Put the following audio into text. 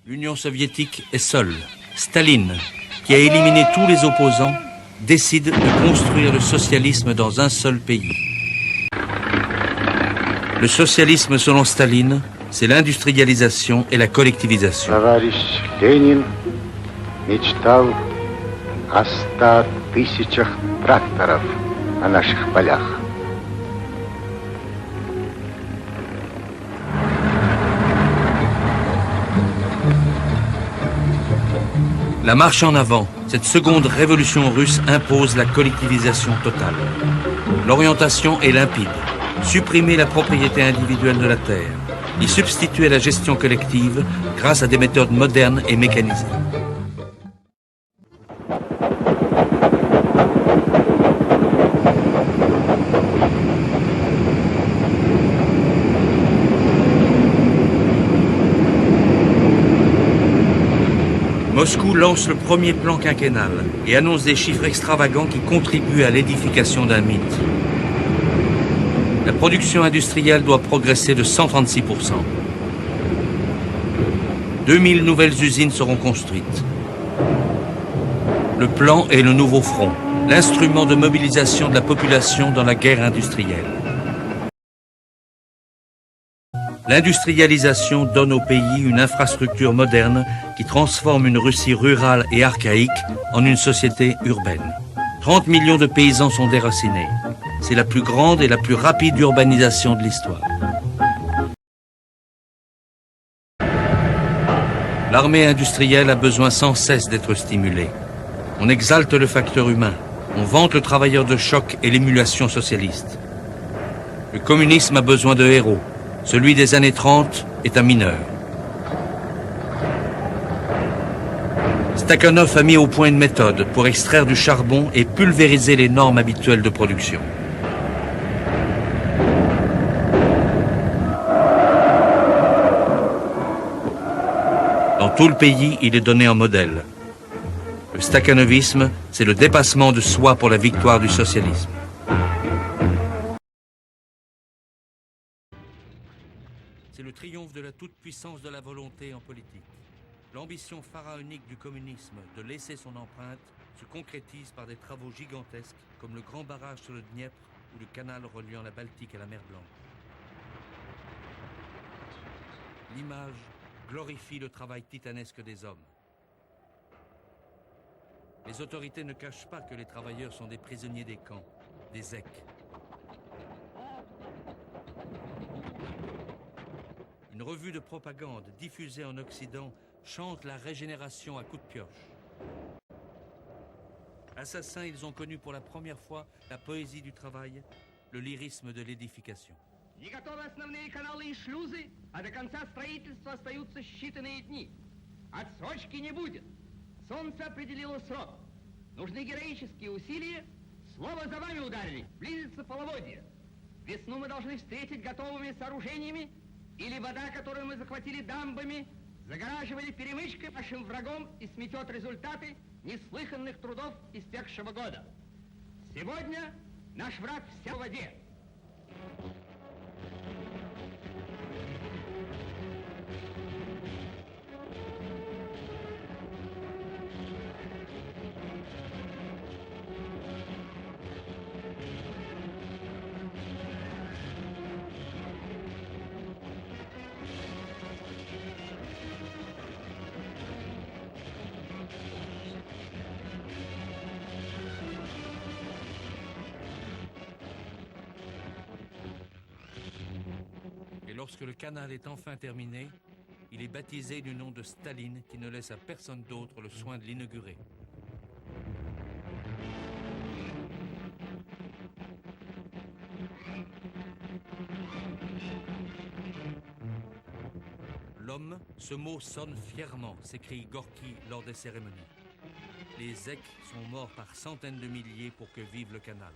L'Union soviétique est seule. Staline, qui a éliminé tous les opposants, décide de construire le socialisme dans un seul pays. Le socialisme, selon Staline, c'est l'industrialisation et la collectivisation. Товарищ Ленин мечтал о 100 000 тракторов на наших полях. La marche en avant, cette seconde révolution russe impose la collectivisation totale. L'orientation est limpide. Supprimer la propriété individuelle de la terre, y substituer la gestion collective grâce à des méthodes modernes et mécanisées. Moscou lance le premier plan quinquennal et annonce des chiffres extravagants qui contribuent à l'édification d'un mythe. La production industrielle doit progresser de 136%. 2000 nouvelles usines seront construites. Le plan est le nouveau front, l'instrument de mobilisation de la population dans la guerre industrielle. L'industrialisation donne au pays une infrastructure moderne qui transforme une Russie rurale et archaïque en une société urbaine. 30 millions de paysans sont déracinés. C'est la plus grande et la plus rapide urbanisation de l'histoire. L'armée industrielle a besoin sans cesse d'être stimulée. On exalte le facteur humain. On vante le travailleur de choc et l'émulation socialiste. Le communisme a besoin de héros. Celui des années 30 est un mineur. Stakhanov a mis au point une méthode pour extraire du charbon et pulvériser les normes habituelles de production. Dans tout le pays, il est donné en modèle. Le stakhanovisme, c'est le dépassement de soi pour la victoire du socialisme. C'est le triomphe de la toute-puissance de la volonté en politique. L'ambition pharaonique du communisme de laisser son empreinte se concrétise par des travaux gigantesques comme le grand barrage sur le Dniepr ou le canal reliant la Baltique à la mer Blanche. L'image glorifie le travail titanesque des hommes. Les autorités ne cachent pas que les travailleurs sont des prisonniers des camps, des zèques. Une revue de propagande diffusée en Occident chante la régénération à coups de pioche. Assassins, ils ont connu pour la première fois la poésie du travail, le lyrisme de l'édification. Не готовы основные каналы и шлюзы, а до конца строительства остаются считанные дни. Отсрочки не будет. Солнце определило срок. Нужны героические усилия. Слово за вами ударили. Близится половодье. Весну мы должны встретить готовыми сооружениями, или вода, которую мы захватили дамбами, загораживали перемычкой нашим врагом и сметет результаты неслыханных трудов истекшего года. Сегодня наш враг вся в воде. Et lorsque le canal est enfin terminé, il est baptisé du nom de Staline qui ne laisse à personne d'autre le soin de l'inaugurer. L'homme, ce mot sonne fièrement, s'écrie Gorky lors des cérémonies. Les zèques sont morts par centaines de milliers pour que vive le canal.